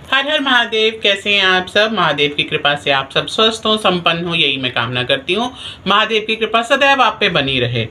हर हर महादेव। कैसे हैं आप सब? महादेव की कृपा से आप सब स्वस्थ हो, संपन्न हो, यही मैं कामना करती हूँ। महादेव की कृपा सदैव आप पे बनी रहे।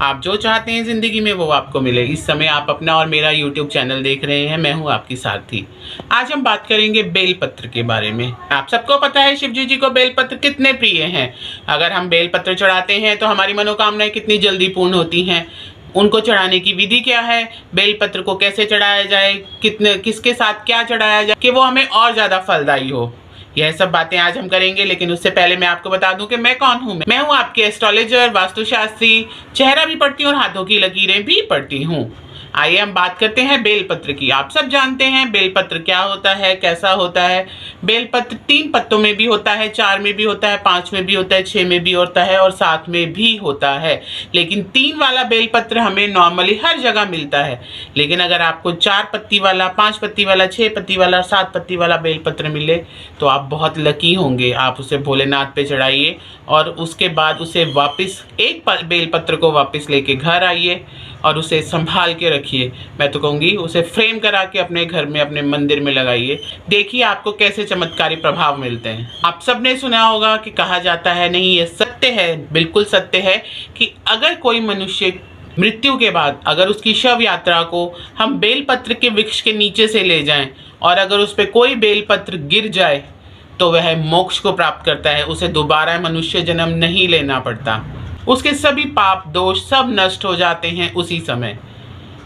आप जो चाहते हैं ज़िंदगी में वो आपको मिले। इस समय आप अपना और मेरा यूट्यूब चैनल देख रहे हैं। मैं हूँ आपकी सारथी। आज हम बात करेंगे बेलपत्र के बारे में। आप सबको पता है शिव जी को बेलपत्र कितने प्रिय हैं। अगर हम बेलपत्र चढ़ाते हैं तो हमारी मनोकामनाएं कितनी जल्दी पूर्ण होती हैं। उनको चढ़ाने की विधि क्या है, बेलपत्र को कैसे चढ़ाया जाए, कितने किसके साथ क्या चढ़ाया जाए कि वो हमें और ज़्यादा फलदायी हो, यह सब बातें आज हम करेंगे। लेकिन उससे पहले मैं आपको बता दूं कि मैं कौन हूं। मैं हूं आपके एस्ट्रोलॉजर, वास्तुशास्त्री। चेहरा भी पढ़ती हूँ और हाथों की लकीरें भी पढ़ती हूँ। आइए हम बात करते हैं बेलपत्र की। आप सब जानते हैं बेलपत्र क्या होता है, कैसा होता है। बेलपत्र 3 पत्तों में भी होता है, 4 में भी होता है, 5 में भी होता है, 6 में भी होता है और 7 में भी होता है। लेकिन 3 वाला बेलपत्र हमें नॉर्मली हर जगह मिलता है। लेकिन अगर आपको 4 पत्ती वाला, 5 पत्ती वाला, 6 पत्ती वाला, 7 पत्ती वाला बेलपत्र मिले तो आप बहुत लकी होंगे। आप उसे भोलेनाथ पे चढ़ाइए और उसके बाद उसे वापस एक बेलपत्र को वापस लेके घर आइए और उसे संभाल के रखिए। मैं तो कहूँगी उसे फ्रेम करा के अपने घर में, अपने मंदिर में लगाइए। देखिए आपको कैसे चमत्कारी प्रभाव मिलते हैं। आप सबने सुना होगा कि कहा जाता है, नहीं ये सत्य है, बिल्कुल सत्य है, कि अगर कोई मनुष्य मृत्यु के बाद अगर उसकी शव यात्रा को हम बेलपत्र के वृक्ष के नीचे से ले जाएं और अगर उस पर कोई बेलपत्र गिर जाए तो वह मोक्ष को प्राप्त करता है। उसे दोबारा मनुष्य जन्म नहीं लेना पड़ता। उसके सभी पाप दोष सब नष्ट हो जाते हैं उसी समय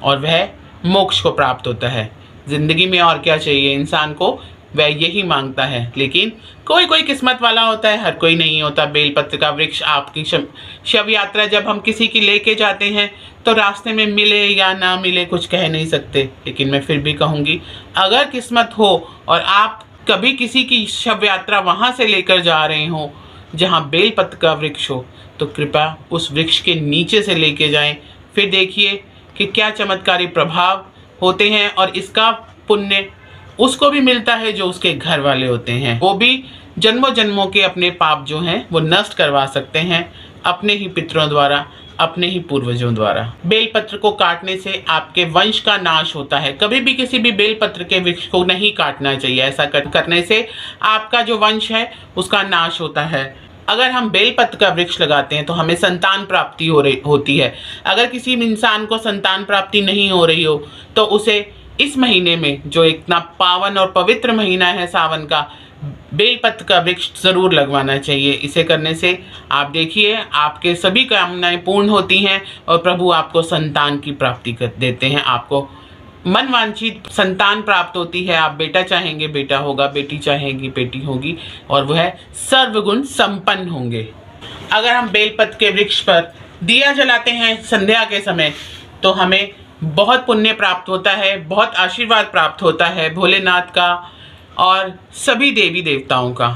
और वह मोक्ष को प्राप्त होता है। जिंदगी में और क्या चाहिए इंसान को, वह यही मांगता है। लेकिन कोई कोई किस्मत वाला होता है, हर कोई नहीं होता। बेलपत्र का वृक्ष आपकी शव यात्रा जब हम किसी की लेके जाते हैं तो रास्ते में मिले या ना मिले कुछ कह नहीं सकते। लेकिन मैं फिर भी कहूँगी, अगर किस्मत हो और आप कभी किसी की शव यात्रा वहाँ से लेकर जा रहे हो जहाँ बेलपत्र का वृक्ष हो, तो कृपया उस वृक्ष के नीचे से लेके जाएं। फिर देखिए कि क्या चमत्कारी प्रभाव होते हैं और इसका पुण्य उसको भी मिलता है जो उसके घर वाले होते हैं। वो भी जन्मों जन्मों के अपने पाप जो हैं वो नष्ट करवा सकते हैं अपने ही पितरों द्वारा, अपने ही पूर्वजों द्वारा। बेलपत्र को काटने से आपके वंश का नाश होता है। कभी भी किसी भी बेलपत्र के वृक्ष को नहीं काटना चाहिए। ऐसा करने से आपका जो वंश है उसका नाश होता है। अगर हम बेलपत्र का वृक्ष लगाते हैं तो हमें संतान प्राप्ति होती है। अगर किसी इंसान को संतान प्राप्ति नहीं हो रही हो तो उसे इस महीने में, जो इतना पावन और पवित्र महीना है सावन का, बेलपत्र का वृक्ष ज़रूर लगवाना चाहिए। इसे करने से आप देखिए आपके सभी कामनाएं पूर्ण होती हैं और प्रभु आपको संतान की प्राप्ति कर देते हैं। आपको मनवांछित संतान प्राप्त होती है। आप बेटा चाहेंगे बेटा होगा, बेटी चाहेंगी बेटी होगी और वह सर्वगुण संपन्न होंगे। अगर हम बेलपत्र के वृक्ष पर दिया जलाते हैं संध्या के समय तो हमें बहुत पुण्य प्राप्त होता है, बहुत आशीर्वाद प्राप्त होता है भोलेनाथ का और सभी देवी देवताओं का।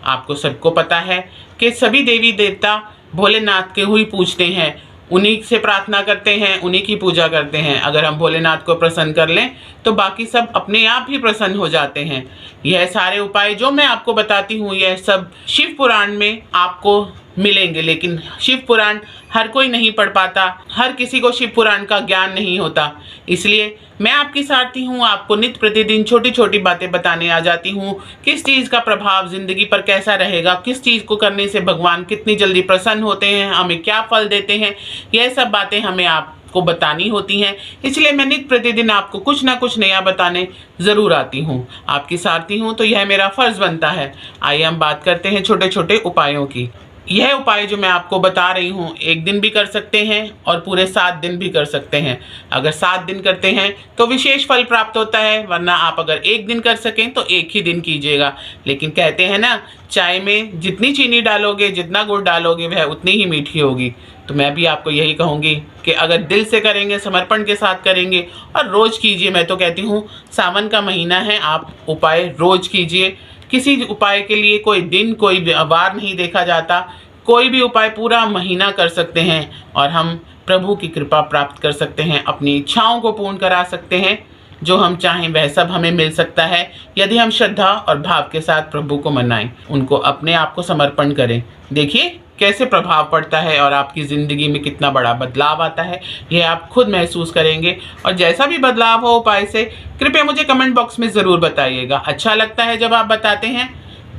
आपको सबको पता है कि सभी देवी देवता भोलेनाथ के ही पूजते हैं, उन्हीं से प्रार्थना करते हैं, उन्हीं की पूजा करते हैं। अगर हम भोलेनाथ को प्रसन्न कर लें तो बाकी सब अपने आप ही प्रसन्न हो जाते हैं। यह सारे उपाय जो मैं आपको बताती हूँ यह सब शिव पुराण में आपको मिलेंगे। लेकिन शिव पुराण हर कोई नहीं पढ़ पाता, हर किसी को शिव पुराण का ज्ञान नहीं होता। इसलिए मैं आपकी सारथी हूँ, आपको नित्य प्रतिदिन छोटी छोटी बातें बताने आ जाती हूँ। किस चीज़ का प्रभाव ज़िंदगी पर कैसा रहेगा, किस चीज़ को करने से भगवान कितनी जल्दी प्रसन्न होते हैं, हमें क्या फल देते हैं, यह सब बातें हमें आपको बतानी होती हैं। इसलिए मैं नित्य प्रतिदिन आपको कुछ ना कुछ नया बताने ज़रूर आती हूँ। आपकी सारथी हूँ तो यह मेरा फ़र्ज़ बनता है। आइए हम बात करते हैं छोटे छोटे उपायों की। यह उपाय जो मैं आपको बता रही हूँ 1 दिन भी कर सकते हैं और पूरे 7 दिन भी कर सकते हैं। अगर 7 दिन करते हैं तो विशेष फल प्राप्त होता है, वरना आप अगर 1 दिन कर सकें तो 1 ही दिन कीजिएगा। लेकिन कहते हैं ना, चाय में जितनी चीनी डालोगे, जितना गुड़ डालोगे वह उतनी ही मीठी होगी। तो मैं भी आपको यही कहूँगी कि अगर दिल से करेंगे, समर्पण के साथ करेंगे और रोज़ कीजिए। मैं तो कहती हूँ सावन का महीना है, आप उपाय रोज़ कीजिए। किसी उपाय के लिए कोई दिन कोई वार नहीं देखा जाता। कोई भी उपाय पूरा महीना कर सकते हैं और हम प्रभु की कृपा प्राप्त कर सकते हैं, अपनी इच्छाओं को पूर्ण करा सकते हैं। जो हम चाहें वह सब हमें मिल सकता है यदि हम श्रद्धा और भाव के साथ प्रभु को मनाएं, उनको अपने आप को समर्पण करें। देखिए कैसे प्रभाव पड़ता है और आपकी ज़िंदगी में कितना बड़ा बदलाव आता है, यह आप खुद महसूस करेंगे। और जैसा भी बदलाव हो उपाय से, कृपया मुझे कमेंट बॉक्स में ज़रूर बताइएगा। अच्छा लगता है जब आप बताते हैं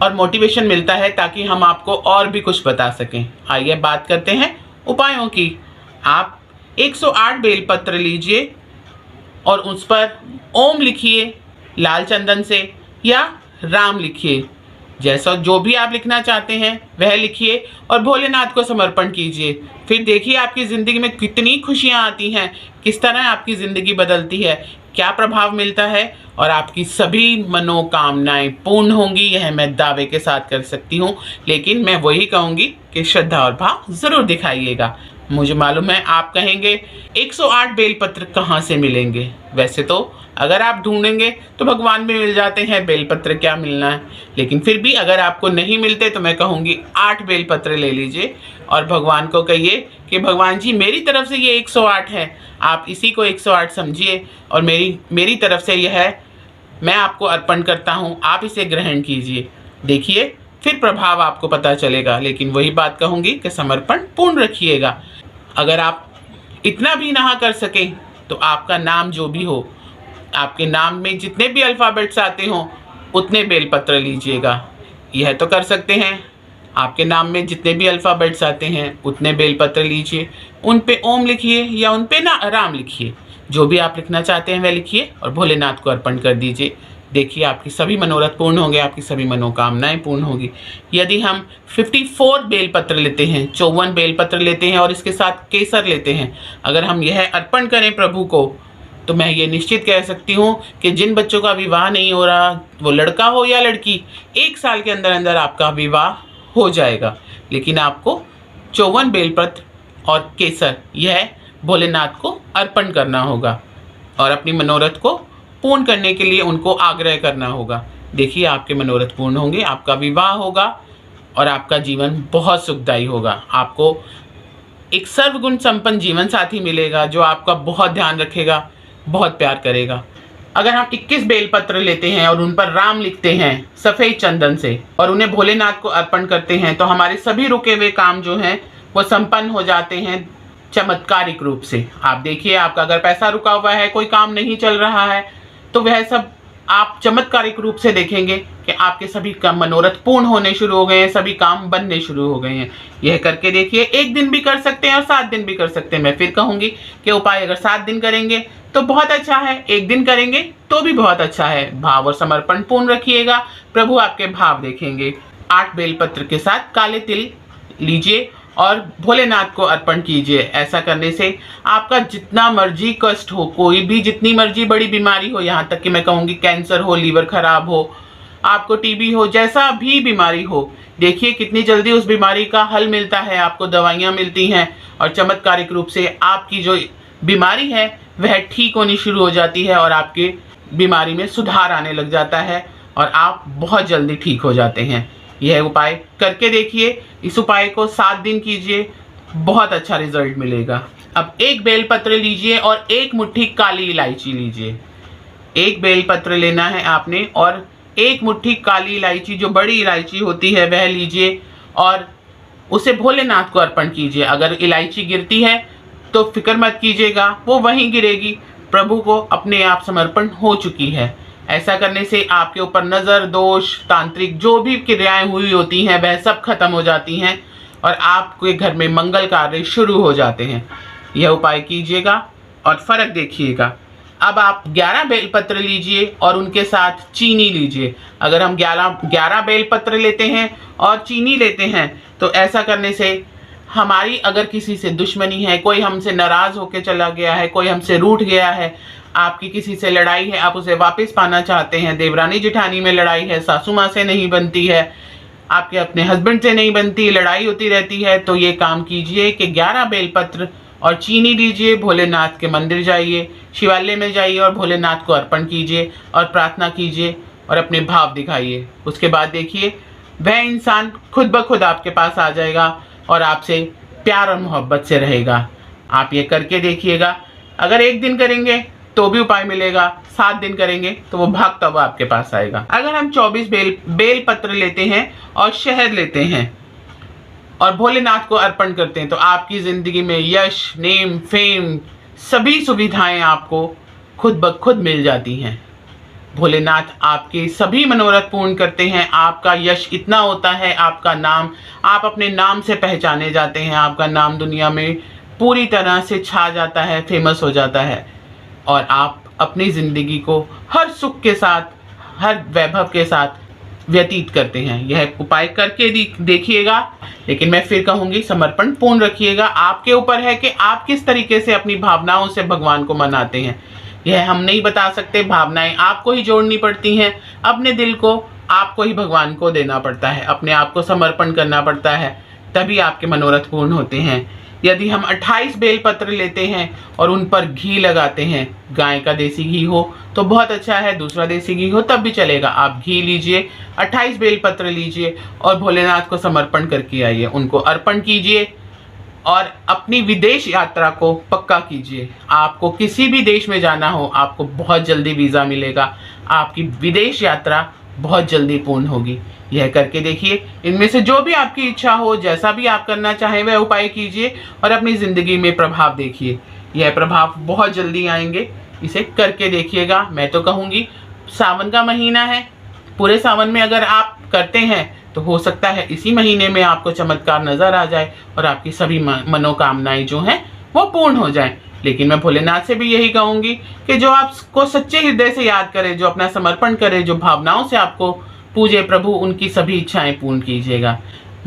और मोटिवेशन मिलता है ताकि हम आपको और भी कुछ बता सकें। आइए बात करते हैं उपायों की। आप 108 बेलपत्र लीजिए और उस पर ओम लिखिए लाल चंदन से, या राम लिखिए, जैसा जो भी आप लिखना चाहते हैं वह लिखिए और भोलेनाथ को समर्पण कीजिए। फिर देखिए आपकी ज़िंदगी में कितनी खुशियाँ आती हैं, किस तरह आपकी ज़िंदगी बदलती है, क्या प्रभाव मिलता है और आपकी सभी मनोकामनाएं पूर्ण होंगी। यह मैं दावे के साथ कर सकती हूँ, लेकिन मैं वही कहूँगी कि श्रद्धा और भाव ज़रूर दिखाइएगा। मुझे मालूम है आप कहेंगे 108 बेलपत्र कहाँ से मिलेंगे। वैसे तो अगर आप ढूंढेंगे तो भगवान भी मिल जाते हैं, बेलपत्र क्या मिलना है। लेकिन फिर भी अगर आपको नहीं मिलते तो मैं कहूँगी 8 बेलपत्र ले लीजिए और भगवान को कहिए कि भगवान जी मेरी तरफ से ये 108 है, आप इसी को 108 समझिए और मेरी तरफ से यह है, मैं आपको अर्पण करता हूँ, आप इसे ग्रहण कीजिए। देखिए फिर प्रभाव आपको पता चलेगा। लेकिन वही बात कहूँगी कि समर्पण पूर्ण रखिएगा। अगर आप इतना भी ना कर सकें तो आपका नाम जो भी हो, आपके नाम में जितने भी अल्फ़ाबेट्स आते हों उतने बेलपत्र लीजिएगा। यह तो कर सकते हैं, आपके नाम में जितने भी अल्फ़ाबेट्स आते हैं उतने बेलपत्र लीजिए, उन पे ओम लिखिए या उन पे ना राम लिखिए, जो भी आप लिखना चाहते हैं वह लिखिए और भोलेनाथ को अर्पण कर दीजिए। देखिए आपकी सभी मनोरथ पूर्ण होंगे, आपकी सभी मनोकामनाएं पूर्ण होगी। यदि हम 54 बेलपत्र लेते हैं, 54 बेलपत्र लेते हैं और इसके साथ केसर लेते हैं, अगर हम यह अर्पण करें प्रभु को, तो मैं ये निश्चित कह सकती हूँ कि जिन बच्चों का विवाह नहीं हो रहा, वो लड़का हो या लड़की, 1 साल के अंदर अंदर आपका विवाह हो जाएगा। लेकिन आपको 54 बेलपत्र और केसर यह भोलेनाथ को अर्पण करना होगा और अपनी मनोरथ को पूर्ण करने के लिए उनको आग्रह करना होगा। देखिए आपके मनोरथ पूर्ण होंगे, आपका विवाह होगा और आपका जीवन बहुत सुखदायी होगा। आपको एक सर्वगुण संपन्न जीवन साथी मिलेगा जो आपका बहुत ध्यान रखेगा, बहुत प्यार करेगा। अगर हम 21 बेलपत्र लेते हैं और उन पर राम लिखते हैं सफ़ेद चंदन से और उन्हें भोलेनाथ को अर्पण करते हैं, तो हमारे सभी रुके हुए काम जो हैं वो संपन्न हो जाते हैं चमत्कारिक रूप से। आप देखिए आपका अगर पैसा रुका हुआ है, कोई काम नहीं चल रहा है, तो वह सब आप चमत्कारिक रूप से देखेंगे कि आपके सभी काम मनोरथ पूर्ण होने शुरू हो गए हैं, सभी काम बनने शुरू हो गए हैं। यह करके देखिए, 1 दिन भी कर सकते हैं और 7 दिन भी कर सकते हैं। मैं फिर कहूँगी कि उपाय अगर 7 दिन करेंगे तो बहुत अच्छा है, 1 दिन करेंगे तो भी बहुत अच्छा है। भाव और समर्पण पूर्ण रखिएगा, प्रभु आपके भाव देखेंगे। 8 बेलपत्र के साथ काले तिल लीजिए और भोलेनाथ को अर्पण कीजिए। ऐसा करने से आपका जितना मर्जी कष्ट हो, कोई भी जितनी मर्जी बड़ी बीमारी हो, यहाँ तक कि मैं कहूँगी कैंसर हो, लीवर खराब हो, आपको टीबी हो, जैसा भी बीमारी हो, देखिए कितनी जल्दी उस बीमारी का हल मिलता है, आपको दवाइयाँ मिलती हैं और चमत्कारिक रूप से आपकी जो बीमारी है वह ठीक होनी शुरू हो जाती है और आपके बीमारी में सुधार आने लग जाता है और आप बहुत जल्दी ठीक हो जाते हैं। यह उपाय करके देखिए, इस उपाय को 7 दिन कीजिए, बहुत अच्छा रिजल्ट मिलेगा। अब 1 बेलपत्र लीजिए और 1 मुट्ठी काली इलायची लीजिए। 1 बेलपत्र लेना है आपने और 1 मुट्ठी काली इलायची, जो बड़ी इलायची होती है, वह लीजिए और उसे भोलेनाथ को अर्पण कीजिए। अगर इलायची गिरती है तो फिक्र मत कीजिएगा, वो वहीं गिरेगी, प्रभु को अपने आप समर्पण हो चुकी है। ऐसा करने से आपके ऊपर नज़र, दोष, तांत्रिक जो भी क्रियाएं हुई होती हैं वह सब खत्म हो जाती हैं और आपके घर में मंगल कार्य शुरू हो जाते हैं। यह उपाय कीजिएगा और फ़र्क देखिएगा। अब आप 11 बेलपत्र लीजिए और उनके साथ चीनी लीजिए। अगर हम 11 बेलपत्र लेते हैं और चीनी लेते हैं तो ऐसा करने से हमारी अगर किसी से दुश्मनी है, कोई हमसे नाराज़ होकर चला गया है, कोई हमसे रूठ गया है, आपकी किसी से लड़ाई है, आप उसे वापस पाना चाहते हैं, देवरानी जेठानी में लड़ाई है, सासू माँ से नहीं बनती है, आपके अपने हस्बैंड से नहीं बनती, लड़ाई होती रहती है, तो ये काम कीजिए कि 11 बेलपत्र और चीनी लीजिए, भोलेनाथ के मंदिर जाइए, शिवालय में जाइए और भोलेनाथ को अर्पण कीजिए और प्रार्थना कीजिए और अपने भाव दिखाइए। उसके बाद देखिए वह इंसान खुद ब खुद आपके पास आ जाएगा, और आपसे प्यार और मोहब्बत से रहेगा। आप ये करके देखिएगा। अगर 1 दिन करेंगे तो भी उपाय मिलेगा, 7 दिन करेंगे तो वो भागता हुआ आपके पास आएगा। अगर हम 24 बेल पत्र लेते हैं और शहद लेते हैं और भोलेनाथ को अर्पण करते हैं तो आपकी ज़िंदगी में यश, नेम, फेम, सभी सुविधाएं आपको खुद ब खुद मिल जाती हैं। भोलेनाथ आपके सभी मनोरथ पूर्ण करते हैं। आपका यश इतना होता है, आपका नाम, आप अपने नाम से पहचाने जाते हैं। आपका नाम दुनिया में पूरी तरह से छा जाता है, फेमस हो जाता है और आप अपनी ज़िंदगी को हर सुख के साथ, हर वैभव के साथ व्यतीत करते हैं। यह उपाय करके देखिएगा। लेकिन मैं फिर कहूँगी, समर्पण पूर्ण रखिएगा। आपके ऊपर है कि आप किस तरीके से अपनी भावनाओं से भगवान को मनाते हैं। यह हम नहीं बता सकते, भावनाएं आपको ही जोड़नी पड़ती हैं। अपने दिल को आपको ही भगवान को देना पड़ता है, अपने आप को समर्पण करना पड़ता है, तभी आपके मनोरथ पूर्ण होते हैं। यदि हम 28 बेलपत्र लेते हैं और उन पर घी लगाते हैं, गाय का देसी घी हो तो बहुत अच्छा है, दूसरा देसी घी हो तब भी चलेगा। आप घी लीजिए, 28 बेलपत्र लीजिए और भोलेनाथ को समर्पण करके आइए, उनको अर्पण कीजिए और अपनी विदेश यात्रा को पक्का कीजिए। आपको किसी भी देश में जाना हो, आपको बहुत जल्दी वीज़ा मिलेगा, आपकी विदेश यात्रा बहुत जल्दी पूर्ण होगी। यह करके देखिए। इनमें से जो भी आपकी इच्छा हो, जैसा भी आप करना चाहें वह उपाय कीजिए और अपनी ज़िंदगी में प्रभाव देखिए। यह प्रभाव बहुत जल्दी आएंगे, इसे करके देखिएगा। मैं तो कहूँगी, सावन का महीना है, पूरे सावन में अगर आप करते हैं तो हो सकता है इसी महीने में आपको चमत्कार नज़र आ जाए और आपकी सभी मनोकामनाएं जो हैं वो पूर्ण हो जाएं। लेकिन मैं भोलेनाथ से भी यही कहूँगी कि जो आपको सच्चे हृदय से याद करे, जो अपना समर्पण करे, जो भावनाओं से आपको पूजे प्रभु, उनकी सभी इच्छाएं पूर्ण कीजिएगा।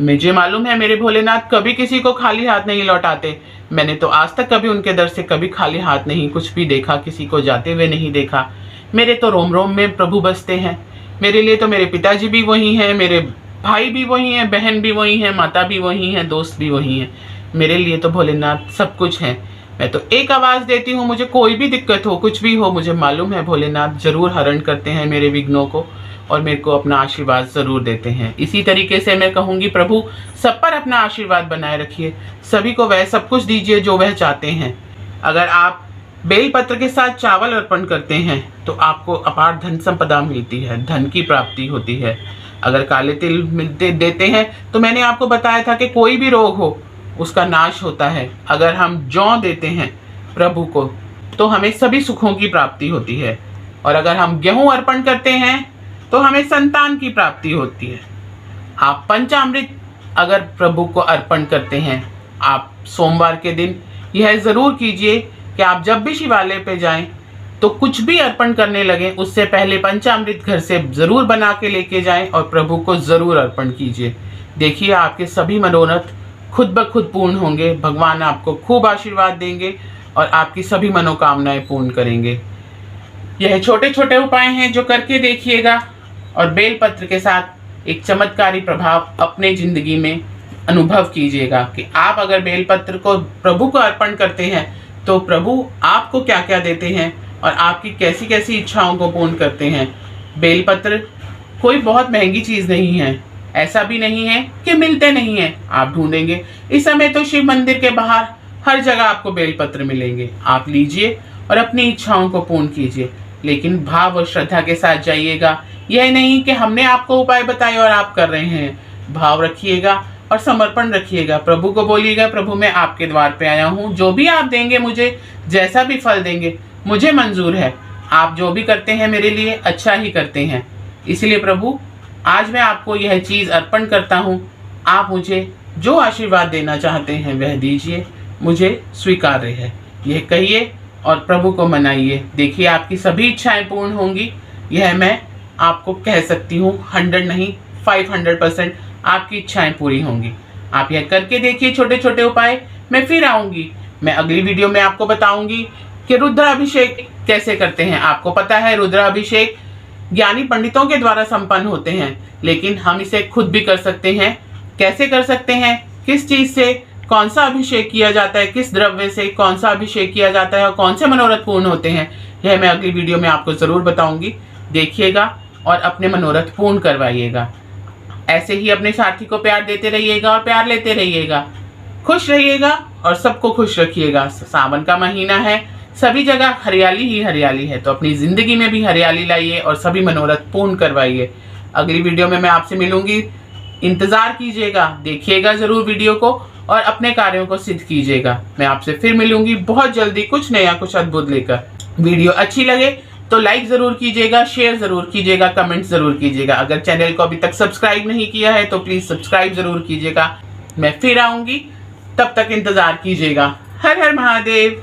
मुझे मालूम है मेरे भोलेनाथ कभी किसी को खाली हाथ नहीं लौटाते। मैंने तो आज तक कभी उनके दर से कभी खाली हाथ नहीं कुछ भी देखा, किसी को जाते हुए नहीं देखा। मेरे तो रोम रोम में प्रभु बसते हैं। मेरे लिए तो मेरे पिताजी भी वही हैं, मेरे भाई भी वही हैं, बहन भी वही हैं, माता भी वही हैं, दोस्त भी वही हैं। मेरे लिए तो भोलेनाथ सब कुछ हैं। मैं तो एक आवाज़ देती हूँ, मुझे कोई भी दिक्कत हो, कुछ भी हो, मुझे मालूम है भोलेनाथ ज़रूर हरण करते हैं मेरे विघ्नों को और मेरे को अपना आशीर्वाद ज़रूर देते हैं। इसी तरीके से मैं कहूँगी, प्रभु सब पर अपना आशीर्वाद बनाए रखिए, सभी को वह सब कुछ दीजिए जो वह चाहते हैं। अगर आप बेलपत्र के साथ चावल अर्पण करते हैं तो आपको अपार धन संपदा मिलती है, धन की प्राप्ति होती है। अगर काले तिल देते हैं तो मैंने आपको बताया था कि कोई भी रोग हो उसका नाश होता है। अगर हम जौ देते हैं प्रभु को तो हमें सभी सुखों की प्राप्ति होती है। और अगर हम गेहूं अर्पण करते हैं तो हमें संतान की प्राप्ति होती है। आप पंचामृत अगर प्रभु को अर्पण करते हैं, आप सोमवार के दिन यह ज़रूर कीजिए कि आप जब भी शिवालय पे जाएं तो कुछ भी अर्पण करने लगें उससे पहले पंचामृत घर से ज़रूर बना के लेके जाएं और प्रभु को ज़रूर अर्पण कीजिए। देखिए आपके सभी मनोरथ खुद ब खुद पूर्ण होंगे। भगवान आपको खूब आशीर्वाद देंगे और आपकी सभी मनोकामनाएं पूर्ण करेंगे। यह छोटे छोटे उपाय हैं जो करके देखिएगा और बेलपत्र के साथ एक चमत्कारी प्रभाव अपने ज़िंदगी में अनुभव कीजिएगा कि आप अगर बेलपत्र को प्रभु को अर्पण करते हैं तो प्रभु आपको क्या क्या देते हैं और आपकी कैसी कैसी इच्छाओं को पूर्ण करते हैं। बेलपत्र कोई बहुत महंगी चीज़ नहीं है, ऐसा भी नहीं है कि मिलते नहीं हैं, आप ढूंढेंगे। इस समय तो शिव मंदिर के बाहर हर जगह आपको बेलपत्र मिलेंगे। आप लीजिए और अपनी इच्छाओं को पूर्ण कीजिए, लेकिन भाव और श्रद्धा के साथ जाइएगा। यह नहीं कि हमने आपको उपाय बताए और आप कर रहे हैं। भाव रखिएगा और समर्पण रखिएगा। प्रभु को बोलिएगा, प्रभु मैं आपके द्वार पे आया हूँ, जो भी आप देंगे मुझे, जैसा भी फल देंगे मुझे मंजूर है। आप जो भी करते हैं मेरे लिए अच्छा ही करते हैं, इसलिए प्रभु आज मैं आपको यह चीज़ अर्पण करता हूँ। आप मुझे जो आशीर्वाद देना चाहते हैं वह दीजिए, मुझे स्वीकार्य है। यह कहिए और प्रभु को मनाइए। देखिए आपकी सभी इच्छाएं पूर्ण होंगी। यह मैं आपको कह सकती हूँ, 100 नहीं 500% आपकी इच्छाएं पूरी होंगी। आप यह करके देखिए छोटे छोटे उपाय। मैं फिर आऊँगी, मैं अगली वीडियो में आपको बताऊँगी कि रुद्राभिषेक कैसे करते हैं। आपको पता है रुद्राभिषेक ज्ञानी पंडितों के द्वारा संपन्न होते हैं, लेकिन हम इसे खुद भी कर सकते हैं। कैसे कर सकते हैं, किस चीज़ से कौन सा अभिषेक किया जाता है, किस द्रव्य से कौन सा अभिषेक किया जाता है और कौन से मनोरथ पूर्ण होते हैं, यह मैं अगली वीडियो में आपको ज़रूर बताऊंगी। देखिएगा और अपने मनोरथ पूर्ण करवाइएगा। ऐसे ही अपने साथी को प्यार देते रहिएगा और प्यार लेते रहिएगा। खुश रहिएगा और सबको खुश रखिएगा। सावन का महीना है, सभी जगह हरियाली ही हरियाली है, तो अपनी ज़िंदगी में भी हरियाली लाइए और सभी मनोरथ पूर्ण करवाइए। अगली वीडियो में मैं आपसे मिलूंगी, इंतज़ार कीजिएगा, देखिएगा ज़रूर वीडियो को और अपने कार्यों को सिद्ध कीजिएगा। मैं आपसे फिर मिलूंगी बहुत जल्दी कुछ नया, कुछ अद्भुत लेकर। वीडियो अच्छी लगे तो लाइक ज़रूर कीजिएगा, शेयर ज़रूर कीजिएगा, कमेंट ज़रूर कीजिएगा। अगर चैनल को अभी तक सब्सक्राइब नहीं किया है तो प्लीज़ सब्सक्राइब ज़रूर कीजिएगा। मैं फिर आऊँगी, तब तक इंतज़ार कीजिएगा। हर हर महादेव।